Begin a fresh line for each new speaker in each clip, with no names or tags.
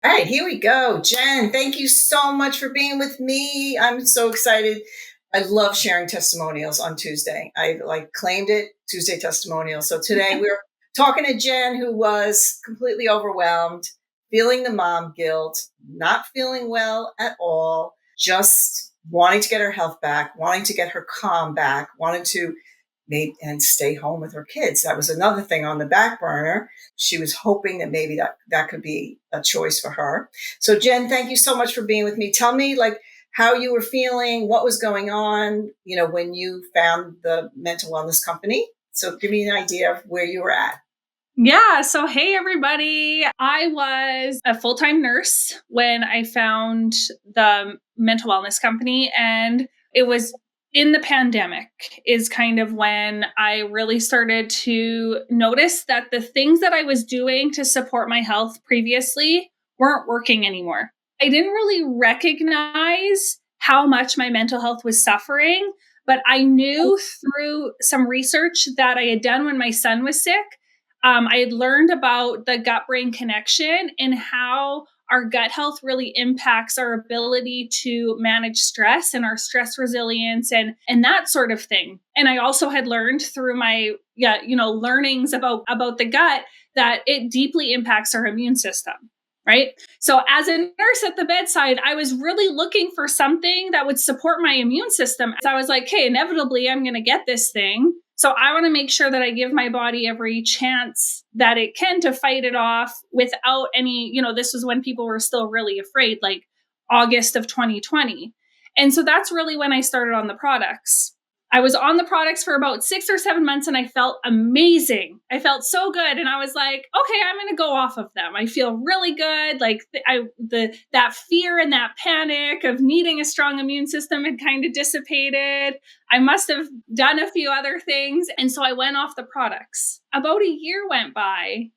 All right, here we go. Jen, thank you so much for being with me. I'm so excited. I love sharing testimonials on Tuesday. I claimed it, Tuesday testimonials. So today we're talking to Jen, who was completely overwhelmed, feeling the mom guilt, not feeling well at all, just wanting to get her health back, wanting to get her calm back, wanting to make and stay home with her kids. That was another thing on the back burner. She was hoping that maybe that could be a choice for her. So Jen, thank you so much for being with me. Tell me how you were feeling, what was going on, when you found the mental wellness company. So give me an idea of where you were at.
Yeah. So, hey, everybody. I was a full time nurse when I found the mental wellness company. And it was in the pandemic, is kind of when I really started to notice that the things that I was doing to support my health previously weren't working anymore. I didn't really recognize how much my mental health was suffering, but I knew through some research that I had done when my son was sick. I had learned about the gut brain connection and how our gut health really impacts our ability to manage stress and our stress resilience and that sort of thing. And I also had learned through my learnings about the gut that it deeply impacts our immune system. Right. So as a nurse at the bedside, I was really looking for something that would support my immune system. So I was like, hey, inevitably I'm going to get this thing. So I want to make sure that I give my body every chance that it can to fight it off without any, this was when people were still really afraid, like August of 2020. And so that's really when I started on the products. I was on the products for about 6 or 7 months and I felt amazing. I felt so good. And I was like, okay, I'm going to go off of them. I feel really good. Like that fear and that panic of needing a strong immune system had kind of dissipated. I must have done a few other things. And so I went off the products. About a year went by.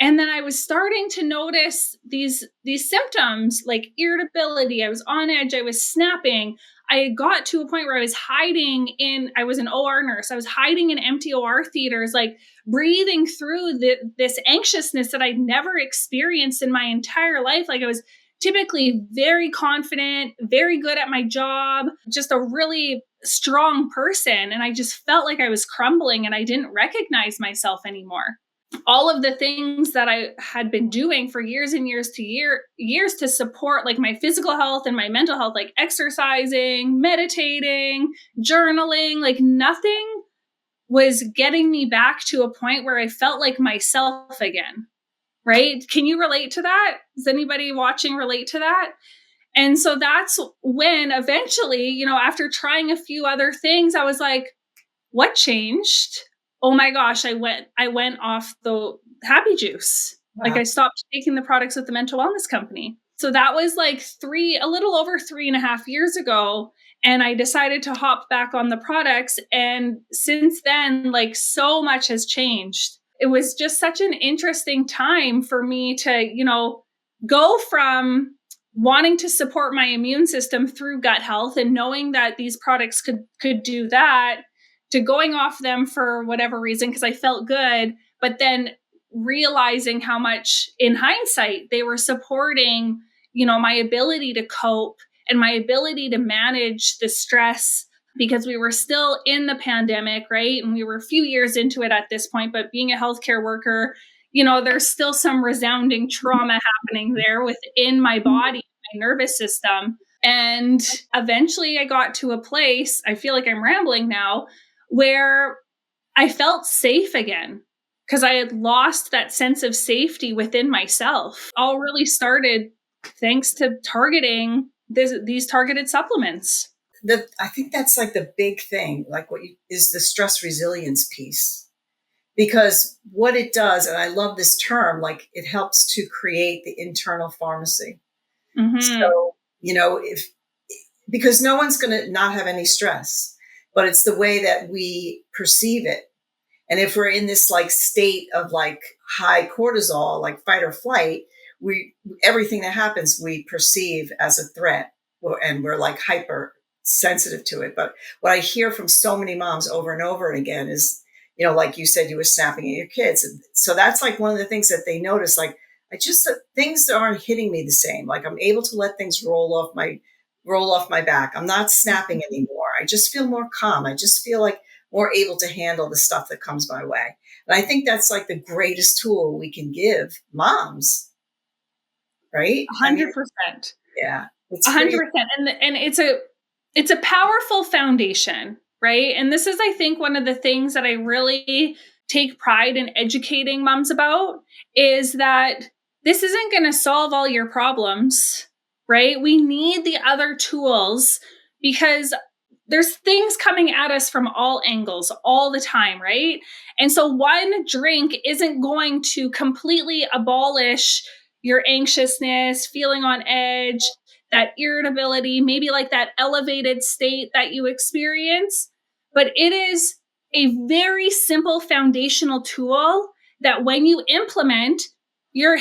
And then I was starting to notice these symptoms like irritability. I was on edge. I was snapping. I got to a point where I was I was an OR nurse. I was hiding in empty OR theaters, like breathing through this anxiousness that I'd never experienced in my entire life. Like I was typically very confident, very good at my job, just a really strong person. And I just felt like I was crumbling and I didn't recognize myself anymore. All of the things that I had been doing for years and years to support like my physical health and my mental health, like exercising, meditating, journaling, like nothing was getting me back to a point where I felt like myself again. Right? Can you relate to that? Does anybody watching relate to that? And so that's when eventually, after trying a few other things, I was like, what changed? Oh my gosh, I went off the happy juice.
Wow.
Like I stopped taking the products with the mental wellness company. So that was like a little over 3.5 years ago. And I decided to hop back on the products. And since then, like so much has changed. It was just such an interesting time for me to, go from wanting to support my immune system through gut health and knowing that these products could do that to going off them for whatever reason because I felt good, but then realizing how much in hindsight they were supporting, my ability to cope and my ability to manage the stress because we were still in the pandemic, right? And we were a few years into it at this point, but being a healthcare worker, there's still some resounding trauma happening there within my body, my nervous system. And eventually I got to a place, I feel like I'm rambling now, where I felt safe again because I had lost that sense of safety within myself. All really started thanks to targeting these targeted supplements.
I think that's like the big thing, like is the stress resilience piece. Because what it does, and I love this term, like it helps to create the internal pharmacy.
Mm-hmm.
So, because no one's going to not have any stress, but it's the way that we perceive it. And if we're in this like state of like high cortisol, like fight or flight, everything that happens, we perceive as a threat, and we're like hyper sensitive to it. But what I hear from so many moms over and over again is, like you said, you were snapping at your kids. And so that's like one of the things that they notice, like, things aren't hitting me the same. Like I'm able to let things roll off my back. I'm not snapping anymore. I just feel more calm. I just feel like more able to handle the stuff that comes my way. And I think that's like the greatest tool we can give moms, right? I mean,
100%.
yeah, it's
100%. And it's a powerful foundation, right? And this is, I think, one of the things that I really take pride in educating moms about is that this isn't going to solve all your problems, right? We need the other tools because there's things coming at us from all angles all the time, right? And so one drink isn't going to completely abolish your anxiousness, feeling on edge, that irritability, maybe like that elevated state that you experience. But it is a very simple foundational tool that when you implement, your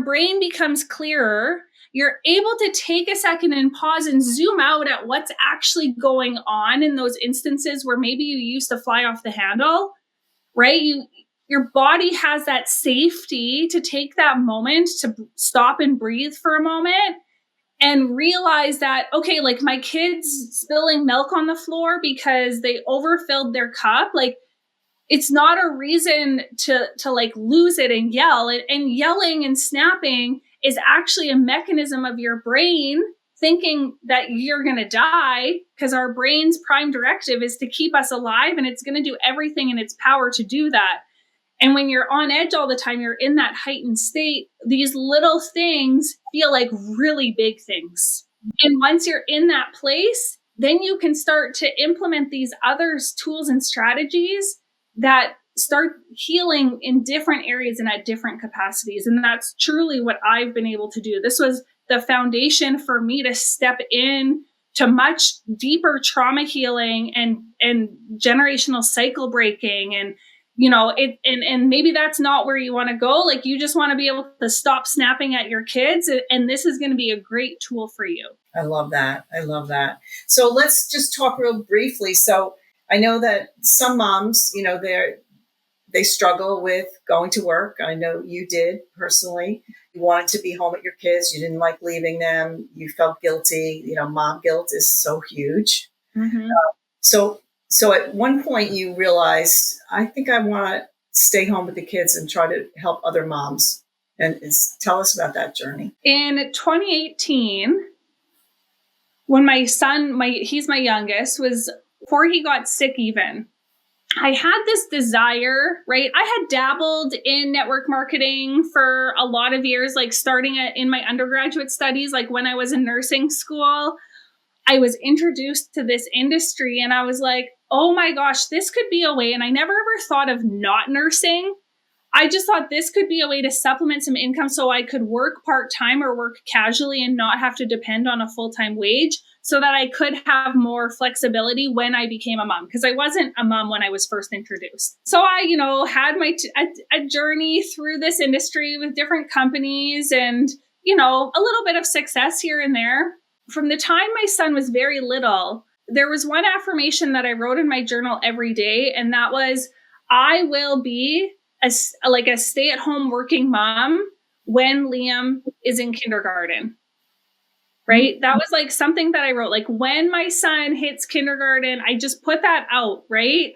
brain becomes clearer. You're able to take a second and pause and zoom out at what's actually going on in those instances where maybe you used to fly off the handle, right? Your body has that safety to take that moment to stop and breathe for a moment and realize that, okay, like my kids spilling milk on the floor because they overfilled their cup, like it's not a reason to like lose it and yell. And yelling and snapping is actually a mechanism of your brain thinking that you're going to die, because our brain's prime directive is to keep us alive, and it's going to do everything in its power to do that. And when you're on edge all the time, you're in that heightened state, these little things feel like really big things. And once you're in that place, then you can start to implement these other tools and strategies that start healing in different areas and at different capacities. And that's truly what I've been able to do. This was the foundation for me to step in to much deeper trauma healing and generational cycle breaking. And and maybe that's not where you want to go. Like you just want to be able to stop snapping at your kids. And this is going to be a great tool for you.
I love that. I love that. So let's just talk real briefly. So I know that some moms, they struggle with going to work. I know you did personally. You wanted to be home with your kids. You didn't like leaving them. You felt guilty. Mom guilt is so huge.
Mm-hmm.
So at one point you realized, I think I want to stay home with the kids and try to help other moms. And tell us about that journey.
In 2018, when my son, he's my youngest, was before he got sick even, I had this desire, right? I had dabbled in network marketing for a lot of years, like starting in my undergraduate studies, like when I was in nursing school. I was introduced to this industry and I was like, oh my gosh, this could be a way. And I never ever thought of not nursing. I just thought this could be a way to supplement some income so I could work part-time or work casually and not have to depend on a full-time wage, so that I could have more flexibility when I became a mom, because I wasn't a mom when I was first introduced. So I, had a journey through this industry with different companies and, a little bit of success here and there. From the time my son was very little, there was one affirmation that I wrote in my journal every day, and that was, I will be a stay-at-home working mom when Liam is in kindergarten. Right? That was like something that I wrote, like when my son hits kindergarten, I just put that out, right?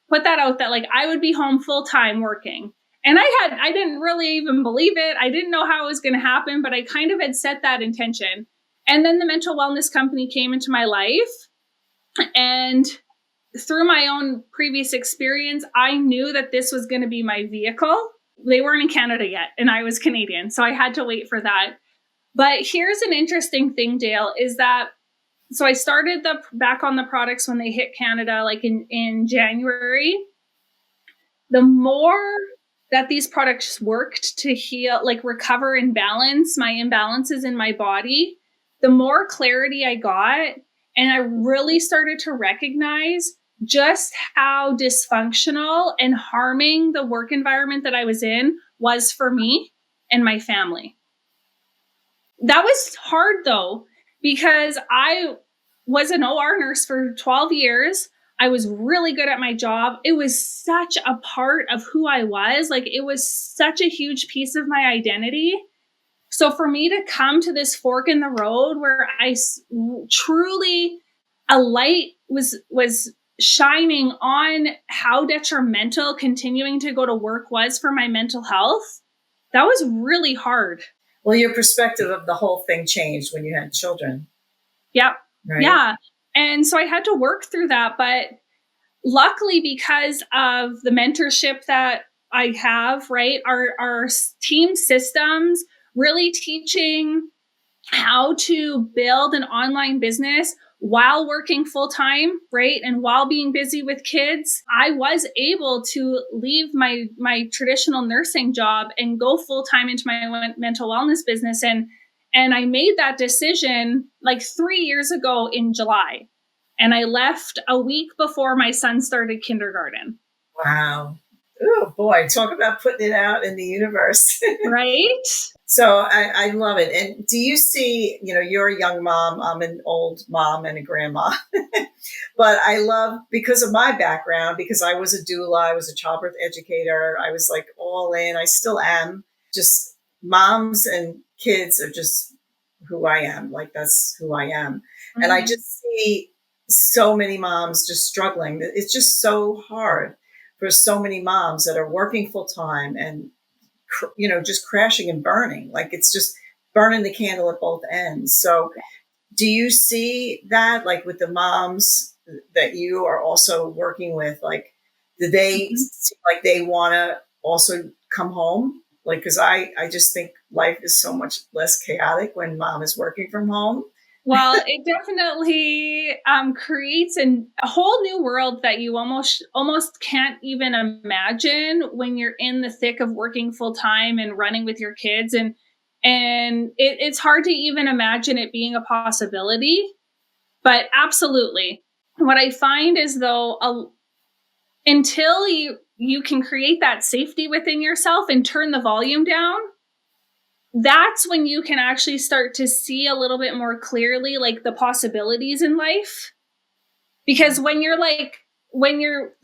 Put that out that like I would be home full time working. And I didn't really even believe it. I didn't know how it was going to happen, but I kind of had set that intention. And then the mental wellness company came into my life. And through my own previous experience, I knew that this was going to be my vehicle. They weren't in Canada yet, and I was Canadian, so I had to wait for that. But here's an interesting thing, Dale, is that, so I started back on the products when they hit Canada, like in January. The more that these products worked to heal, like recover and balance my imbalances in my body, the more clarity I got. And I really started to recognize just how dysfunctional and harming the work environment that I was in was for me and my family. That was hard though, because I was an OR nurse for 12 years. I was really good at my job. It was such a part of who I was. Like it was such a huge piece of my identity. So for me to come to this fork in the road where truly a light was shining on how detrimental continuing to go to work was for my mental health, that was really hard.
Well, your perspective of the whole thing changed when you had children.
Yep.
Right?
Yeah. And so I had to work through that. But luckily, because of the mentorship that I have, right, our team systems really teaching how to build an online business while working full time, right? And while being busy with kids, I was able to leave my traditional nursing job and go full time into my mental wellness business. And I made that decision like 3 years ago in July. And I left a week before my son started kindergarten.
Wow. Oh boy, talk about putting it out in the universe.
Right?
So I love it. And do you see, you're a young mom, I'm an old mom and a grandma, but I love, because of my background, because I was a doula, I was a childbirth educator, I was like all in, I still am. Just moms and kids are just who I am. Like that's who I am. Mm-hmm. And I just see so many moms just struggling. It's just so hard for so many moms that are working full time and just crashing and burning. Like it's just burning the candle at both ends. So do you see that, like with the moms that you are also working with, like, do they seem like they want to also come home? Like, because I just think life is so much less chaotic when mom is working from home.
Well, it definitely creates a whole new world that you almost can't even imagine when you're in the thick of working full time and running with your kids, and it's hard to even imagine it being a possibility. But absolutely, what I find is though, until you can create that safety within yourself and turn the volume down, that's when you can actually start to see a little bit more clearly, like the possibilities in life. Because when you're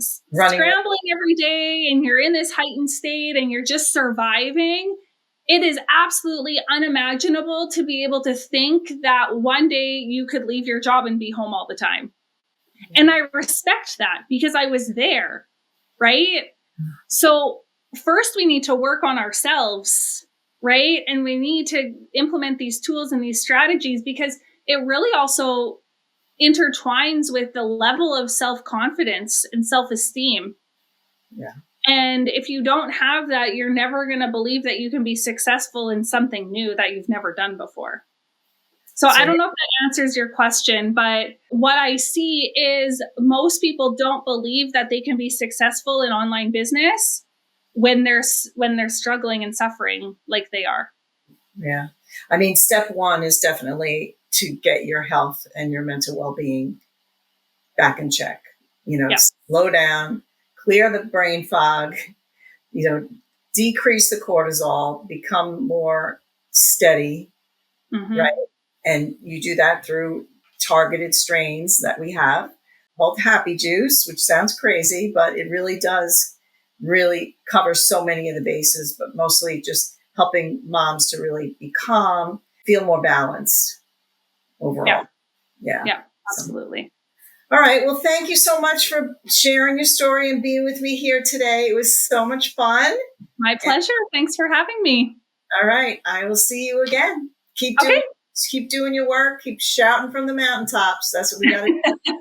scrambling every day and you're in this heightened state and you're just surviving, it is absolutely unimaginable to be able to think that one day you could leave your job and be home all the time. And I respect that because I was there, right? So first we need to work on ourselves, right? And we need to implement these tools and these strategies because it really also intertwines with the level of self-confidence and self-esteem.
Yeah.
And if you don't have that, you're never going to believe that you can be successful in something new that you've never done before. So I don't know if that answers your question, but what I see is most people don't believe that they can be successful in online business when they're struggling and suffering like they are.
Yeah. I mean, step one is definitely to get your health and your mental well-being back in check. Slow down, clear the brain fog, decrease the cortisol, become more steady, right? And you do that through targeted strains that we have called Happy Juice, which sounds crazy, but it really does cover so many of the bases, but mostly just helping moms to really be calm, feel more balanced overall.
Yeah, absolutely.
All right. Well, thank you so much for sharing your story and being with me here today. It was so much fun.
My pleasure. Thanks for having me.
All right. I will see you again. Keep doing your work. Keep shouting from the mountaintops. That's what we got to do.